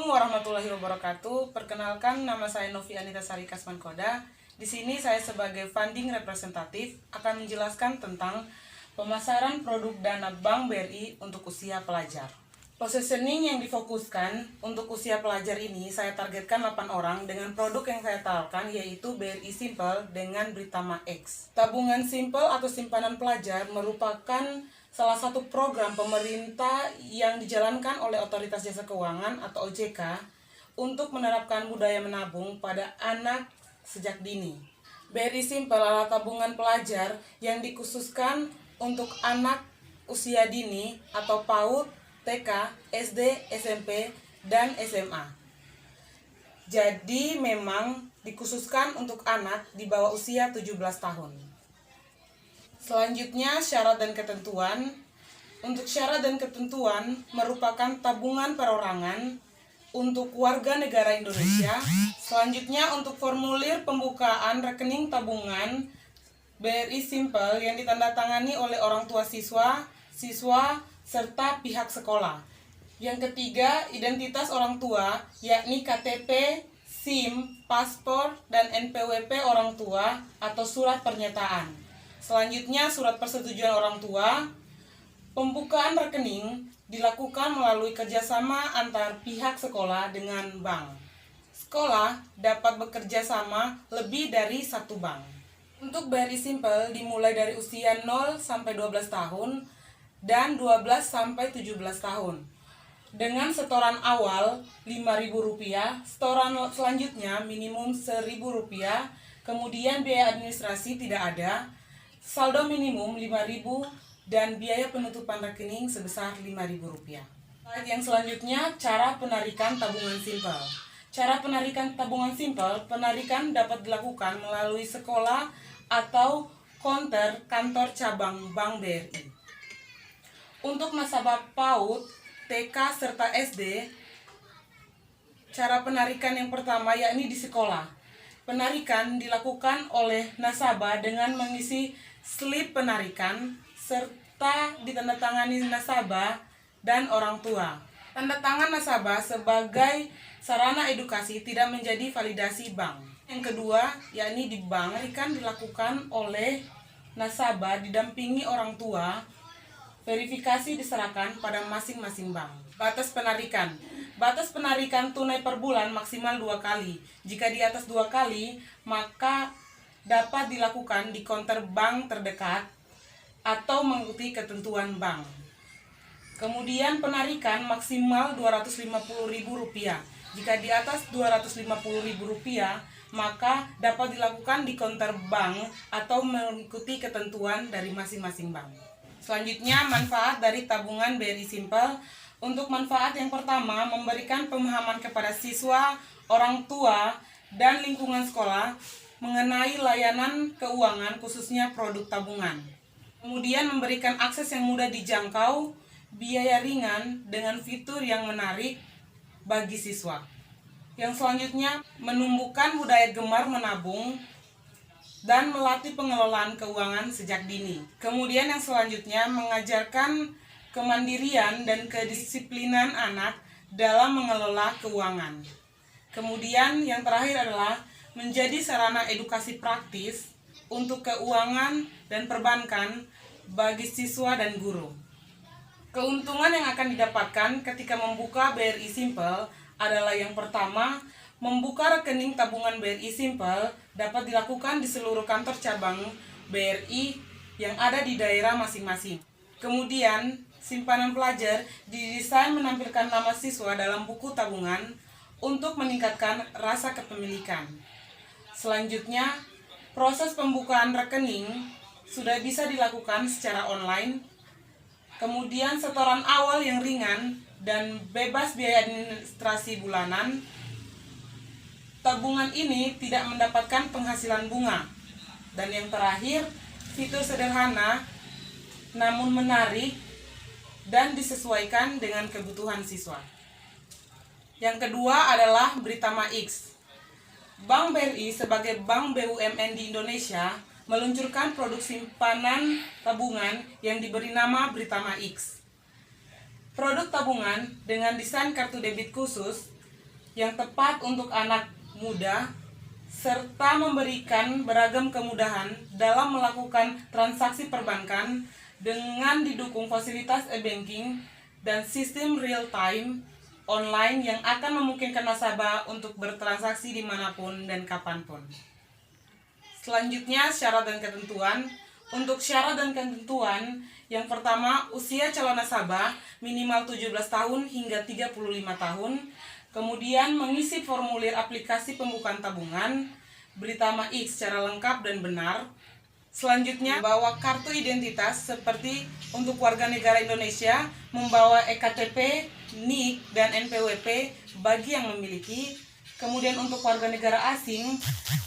Assalamualaikum warahmatullahi wabarakatuh. Perkenalkan, nama saya Novi Anita Sari Kasmankoda. Di sini saya sebagai funding representatif akan menjelaskan tentang pemasaran produk dana Bank BRI untuk usia pelajar. Positioning yang difokuskan untuk usia pelajar ini saya targetkan 8 orang dengan produk yang saya tawarkan, yaitu BRI Simple dengan Britama X. Tabungan Simple atau simpanan pelajar merupakan salah satu program pemerintah yang dijalankan oleh Otoritas Jasa Keuangan atau OJK untuk menerapkan budaya menabung pada anak sejak dini. BRI Simple adalah tabungan pelajar yang dikhususkan untuk anak usia dini atau PAUD, TK, SD, SMP, dan SMA. Jadi memang dikhususkan untuk anak di bawah usia 17 tahun. Selanjutnya, syarat dan ketentuan. Untuk syarat dan ketentuan merupakan tabungan perorangan untuk warga negara Indonesia. Selanjutnya, untuk formulir pembukaan rekening tabungan BRI Simple yang ditandatangani oleh orang tua siswa, serta pihak sekolah. Yang ketiga, identitas orang tua, yakni KTP, SIM, paspor, dan NPWP orang tua atau surat pernyataan. Selanjutnya, surat persetujuan orang tua. Pembukaan rekening dilakukan melalui kerjasama antar pihak sekolah dengan bank. Sekolah dapat bekerja sama lebih dari satu bank. Untuk BRI Simple dimulai dari usia 0 sampai 12 tahun dan 12 sampai 17 tahun. Dengan setoran awal Rp5.000, setoran selanjutnya minimum Rp1.000, kemudian biaya administrasi tidak ada, saldo minimum Rp5.000, dan biaya penutupan rekening sebesar Rp5.000. Yang selanjutnya, cara penarikan tabungan simple. Cara penarikan tabungan simple, penarikan dapat dilakukan melalui sekolah atau konter kantor cabang Bank BRI. Untuk nasabah PAUD, TK, serta SD, cara penarikan yang pertama yakni di sekolah. Penarikan dilakukan oleh nasabah dengan mengisi slip penarikan serta ditandatangani nasabah dan orang tua. Tanda tangan nasabah sebagai sarana edukasi tidak menjadi validasi bank. Yang kedua, yakni di bank, penarikan dilakukan oleh nasabah didampingi orang tua. Verifikasi diserahkan pada masing-masing bank. Batas penarikan. Batas penarikan tunai per bulan maksimal 2 kali. Jika di atas 2 kali, maka dapat dilakukan di konter bank terdekat atau mengikuti ketentuan bank. Kemudian penarikan maksimal Rp250.000. Jika di atas Rp250.000, maka dapat dilakukan di konter bank atau mengikuti ketentuan dari masing-masing bank. Selanjutnya, manfaat dari tabungan BRI Simple. Untuk manfaat yang pertama, memberikan pemahaman kepada siswa, orang tua, dan lingkungan sekolah mengenai layanan keuangan khususnya produk tabungan. Kemudian memberikan akses yang mudah dijangkau, biaya ringan dengan fitur yang menarik bagi siswa. Yang selanjutnya, menumbuhkan budaya gemar menabung dan melatih pengelolaan keuangan sejak dini. Kemudian yang selanjutnya, mengajarkan kemandirian dan kedisiplinan anak dalam mengelola keuangan. Kemudian yang terakhir adalah menjadi sarana edukasi praktis untuk keuangan dan perbankan bagi siswa dan guru. Keuntungan yang akan didapatkan ketika membuka BRI Simple adalah yang pertama, membuka rekening tabungan BRI Simple dapat dilakukan di seluruh kantor cabang BRI yang ada di daerah masing-masing. Kemudian, simpanan pelajar didesain menampilkan nama siswa dalam buku tabungan untuk meningkatkan rasa kepemilikan. Selanjutnya, proses pembukaan rekening sudah bisa dilakukan secara online. Kemudian, setoran awal yang ringan dan bebas biaya administrasi bulanan. Tabungan ini tidak mendapatkan penghasilan bunga. Dan yang terakhir, fitur sederhana namun menarik dan disesuaikan dengan kebutuhan siswa. Yang kedua adalah Britama X. Bank BRI sebagai bank BUMN di Indonesia meluncurkan produk simpanan tabungan yang diberi nama Britama X. Produk tabungan dengan desain kartu debit khusus yang tepat untuk anak muda, serta memberikan beragam kemudahan dalam melakukan transaksi perbankan dengan didukung fasilitas e-banking dan sistem real-time online yang akan memungkinkan nasabah untuk bertransaksi dimanapun dan kapanpun. Selanjutnya, syarat dan ketentuan. Untuk syarat dan ketentuan, yang pertama, usia calon nasabah minimal 17 tahun hingga 35 tahun. Kemudian mengisi formulir aplikasi pembukaan tabungan, beri nama X secara lengkap dan benar. Selanjutnya, membawa kartu identitas seperti untuk warga negara Indonesia, membawa EKTP, NIK, dan NPWP bagi yang memiliki. Kemudian untuk warga negara asing,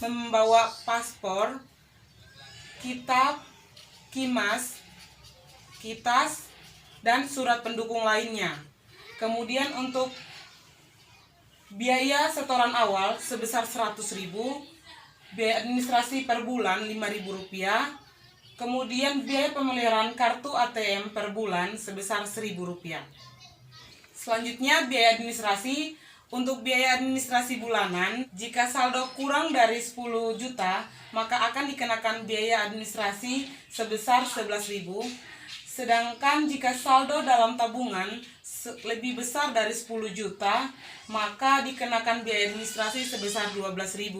membawa paspor, kitab, KIMAS, KITAS, dan surat pendukung lainnya. Kemudian untuk biaya setoran awal sebesar 100.000, biaya administrasi per bulan Rp5.000, kemudian biaya pemeliharaan kartu ATM per bulan sebesar Rp1.000. Selanjutnya, biaya administrasi. Untuk biaya administrasi bulanan, jika saldo kurang dari 10 juta, maka akan dikenakan biaya administrasi sebesar 11.000. Sedangkan jika saldo dalam tabungan lebih besar dari 10 juta, maka dikenakan biaya administrasi sebesar 12.000.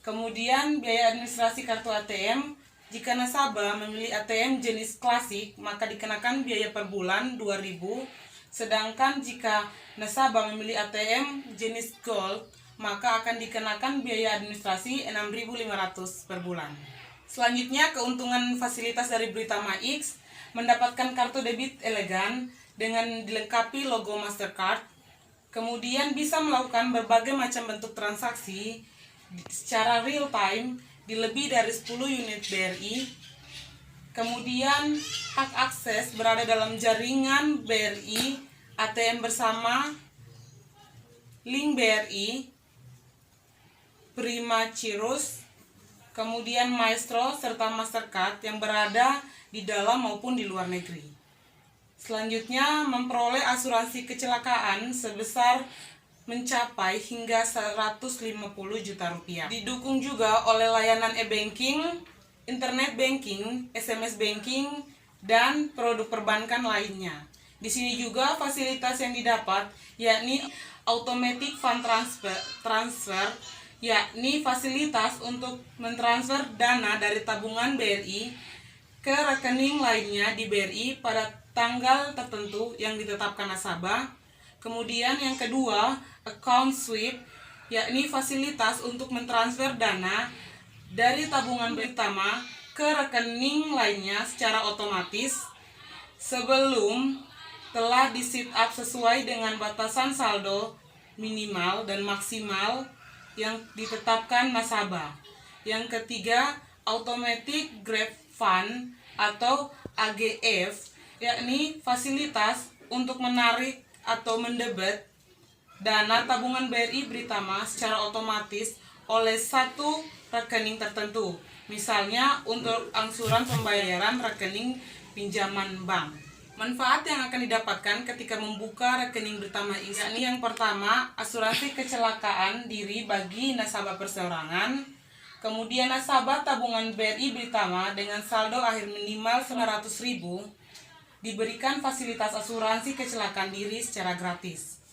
Kemudian biaya administrasi kartu ATM, jika nasabah memilih ATM jenis klasik, maka dikenakan biaya per bulan 2.000. Sedangkan jika nasabah memilih ATM jenis Gold, maka akan dikenakan biaya administrasi 6.500 per bulan. Selanjutnya, keuntungan fasilitas dari Britama X, mendapatkan kartu debit elegan dengan dilengkapi logo Mastercard. Kemudian bisa melakukan berbagai macam bentuk transaksi secara real time di lebih dari 10 unit BRI. Kemudian hak akses berada dalam jaringan BRI, ATM bersama, link BRI, Prima Cirrus, kemudian Maestro serta Mastercard yang berada di dalam maupun di luar negeri. Selanjutnya, memperoleh asuransi kecelakaan sebesar mencapai hingga 150 juta rupiah. Didukung juga oleh layanan e-banking, internet banking, SMS banking, dan produk perbankan lainnya. Di sini juga fasilitas yang didapat yakni automatic fund transfer, yakni fasilitas untuk mentransfer dana dari tabungan BRI ke rekening lainnya di BRI pada tanggal tertentu yang ditetapkan nasabah. Kemudian yang kedua, account sweep, yakni fasilitas untuk mentransfer dana dari tabungan Britama ke rekening lainnya secara otomatis sebelum telah di-set up sesuai dengan batasan saldo minimal dan maksimal yang ditetapkan nasabah. Yang ketiga, automatic grab fund atau AGF, yakni fasilitas untuk menarik atau mendebet dana tabungan BRI Britama secara otomatis oleh satu rekening tertentu, misalnya untuk angsuran pembayaran rekening pinjaman bank. Manfaat yang akan didapatkan ketika membuka rekening Britama X, yakni yang pertama, asuransi kecelakaan diri bagi nasabah perseorangan. Kemudian nasabah tabungan BRI Britama dengan saldo akhir minimal 900.000 diberikan fasilitas asuransi kecelakaan diri secara gratis.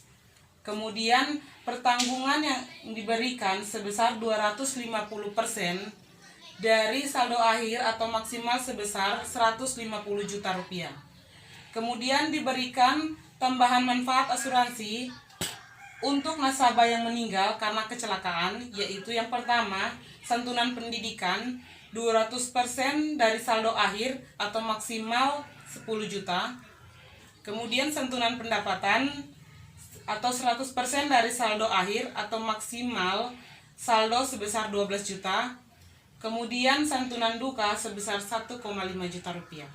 Kemudian pertanggungan yang diberikan sebesar 250% dari saldo akhir atau maksimal sebesar 150 juta rupiah. Kemudian diberikan tambahan manfaat asuransi untuk nasabah yang meninggal karena kecelakaan, yaitu yang pertama, santunan pendidikan 200% dari saldo akhir atau maksimal 10 juta. Kemudian santunan pendapatan atau 100% dari saldo akhir atau maksimal saldo sebesar 12 juta. Kemudian santunan duka sebesar 1,5 juta rupiah.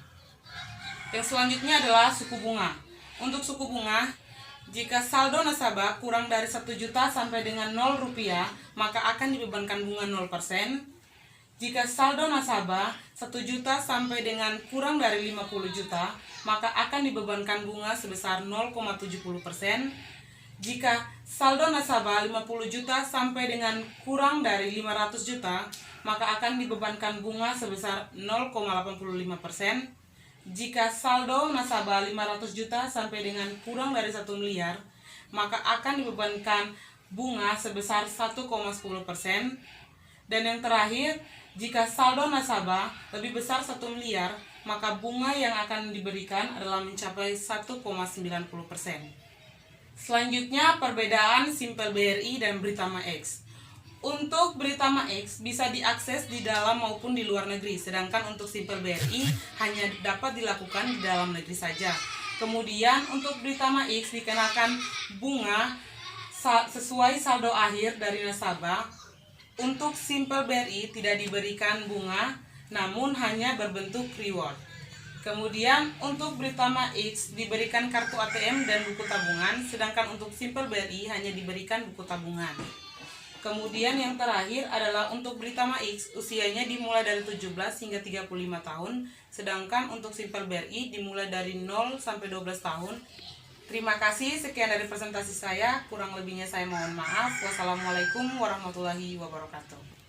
Yang selanjutnya adalah suku bunga. Untuk suku bunga, jika saldo nasabah kurang dari 1 juta sampai dengan 0 rupiah, maka akan dibebankan bunga 0%. Jika saldo nasabah 1 juta sampai dengan kurang dari 50 juta, maka akan dibebankan bunga sebesar 0,70%. Jika saldo nasabah 50 juta sampai dengan kurang dari 500 juta, maka akan dibebankan bunga sebesar 0,85%. Jika saldo nasabah 500 juta sampai dengan kurang dari 1 miliar, maka akan dibebankan bunga sebesar 1,10%. Dan yang terakhir, jika saldo nasabah lebih besar 1 miliar, maka bunga yang akan diberikan adalah mencapai 1,90%. Selanjutnya, perbedaan Simple BRI dan Britama X. Untuk Britama X bisa diakses di dalam maupun di luar negeri, sedangkan untuk Simple BRI hanya dapat dilakukan di dalam negeri saja. Kemudian untuk Britama X dikenakan bunga sesuai saldo akhir dari nasabah. Untuk Simple BRI tidak diberikan bunga, namun hanya berbentuk reward. Kemudian untuk Britama X diberikan kartu ATM dan buku tabungan, sedangkan untuk Simple BRI hanya diberikan buku tabungan. Kemudian yang terakhir adalah untuk Britama X, usianya dimulai dari 17 hingga 35 tahun, sedangkan untuk Simple BRI dimulai dari 0 sampai 12 tahun. Terima kasih, sekian dari presentasi saya, kurang lebihnya saya mohon maaf. Wassalamualaikum warahmatullahi wabarakatuh.